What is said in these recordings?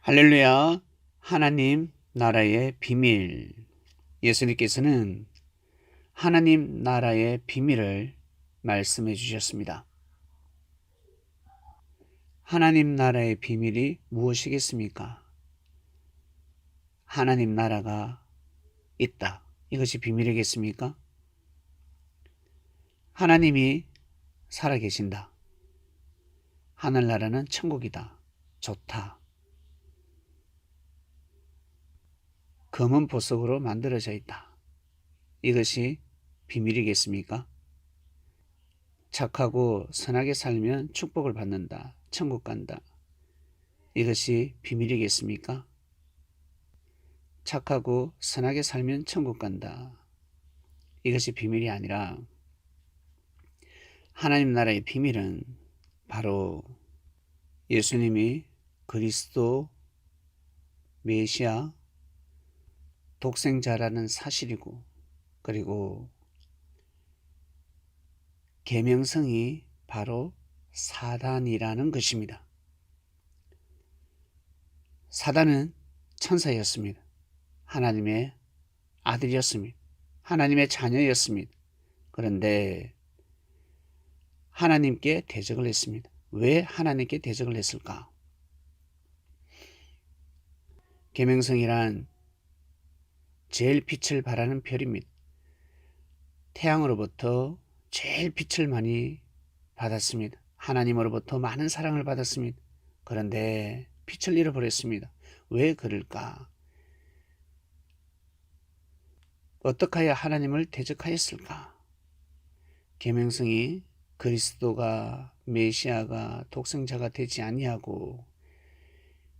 할렐루야. 하나님 나라의 비밀. 예수님께서는 하나님 나라의 비밀을 말씀해 주셨습니다. 하나님 나라의 비밀이 무엇이겠습니까? 하나님 나라가 있다. 이것이 비밀이겠습니까? 하나님이 살아계신다. 하늘나라는 천국이다. 좋다. 검은 보석으로 만들어져 있다. 이것이 비밀이겠습니까? 착하고 선하게 살면 축복을 받는다. 천국 간다. 이것이 비밀이겠습니까? 착하고 선하게 살면 천국 간다. 이것이 비밀이 아니라 하나님 나라의 비밀은 바로 예수님이 그리스도 메시아 독생자라는 사실이고, 그리고 계명성이 바로 사단이라는 것입니다. 사단은 천사였습니다. 하나님의 아들이었습니다. 하나님의 자녀였습니다. 그런데 하나님께 대적을 했습니다. 왜 하나님께 대적을 했을까? 계명성이란 제일 빛을 발하는 별입니다. 태양으로부터 제일 빛을 많이 받았습니다. 하나님으로부터 많은 사랑을 받았습니다. 그런데 빛을 잃어버렸습니다. 왜 그럴까? 어떻게 하여 하나님을 대적하였을까? 계명성이 그리스도가 메시아가 독생자가 되지 아니하고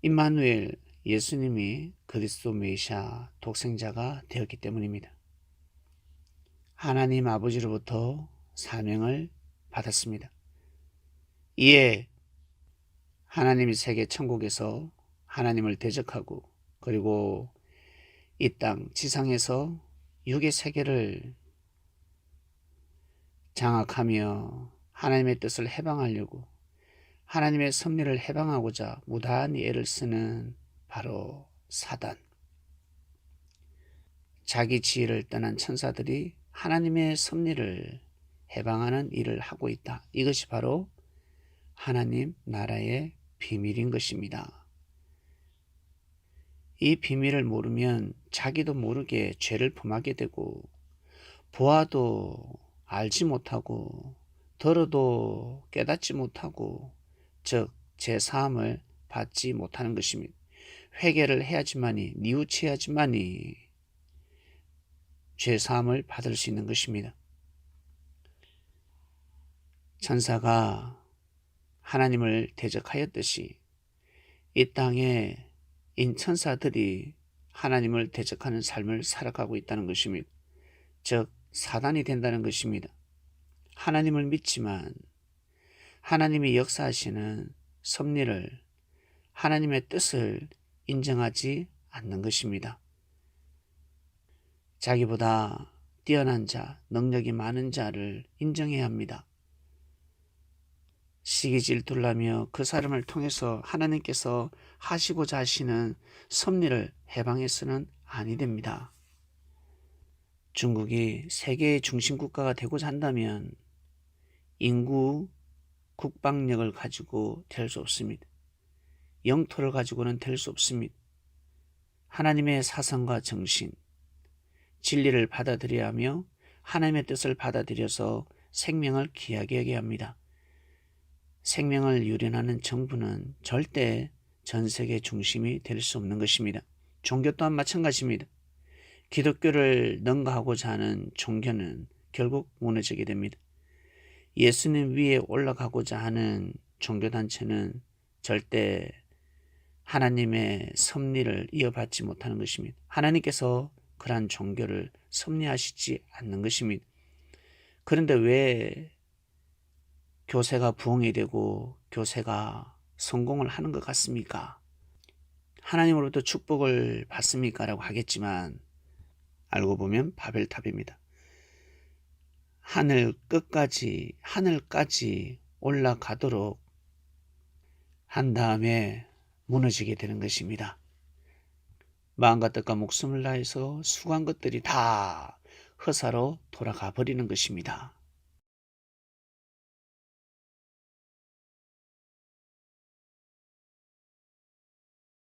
임마누엘 예수님이 그리스도 메시아 독생자가 되었기 때문입니다. 하나님 아버지로부터 사명을 받았습니다. 이에 하나님이 세계 천국에서 하나님을 대적하고, 그리고 이 땅 지상에서 육의 세계를 장악하며 하나님의 뜻을 해방하려고, 하나님의 섭리를 해방하고자 무단히 애를 쓰는 바로 사단, 자기 지혜를 떠난 천사들이 하나님의 섭리를 해방하는 일을 하고 있다. 이것이 바로 하나님 나라의 비밀인 것입니다. 이 비밀을 모르면 자기도 모르게 죄를 범하게 되고, 보아도 알지 못하고 들어도 깨닫지 못하고, 즉 제사함을 받지 못하는 것입니다. 회개를 해야지만이, 뉘우쳐야지만이 죄사함을 받을 수 있는 것입니다. 천사가 하나님을 대적하였듯이 이 땅에 인천사들이 하나님을 대적하는 삶을 살아가고 있다는 것입니다. 즉 사단이 된다는 것입니다. 하나님을 믿지만 하나님이 역사하시는 섭리를, 하나님의 뜻을 인정하지 않는 것입니다. 자기보다 뛰어난 자, 능력이 많은 자를 인정해야 합니다. 시기 질투를 하며 그 사람을 통해서 하나님께서 하시고자 하시는 섭리를 해방해서는 아니 됩니다. 중국이 세계의 중심 국가가 되고자 한다면 인구, 국방력을 가지고 될 수 없습니다. 영토를 가지고는 될 수 없습니다. 하나님의 사상과 정신, 진리를 받아들여야 하며 하나님의 뜻을 받아들여서 생명을 귀하게 여겨야 합니다. 생명을 유린하는 정부는 절대 전 세계 중심이 될 수 없는 것입니다. 종교 또한 마찬가지입니다. 기독교를 능가하고자 하는 종교는 결국 무너지게 됩니다. 예수님 위에 올라가고자 하는 종교단체는 절대 하나님의 섭리를 이어받지 못하는 것입니다. 하나님께서 그러한 종교를 섭리하시지 않는 것입니다. 그런데 왜 교세가 부흥이 되고 교세가 성공을 하는 것 같습니까? 하나님으로부터 축복을 받습니까? 라고 하겠지만 알고 보면 바벨탑입니다. 하늘까지 올라가도록 한 다음에 무너지게 되는 것입니다. 마음과 뜻과 목숨을 다해서 수고한 것들이 다 허사로 돌아가 버리는 것입니다.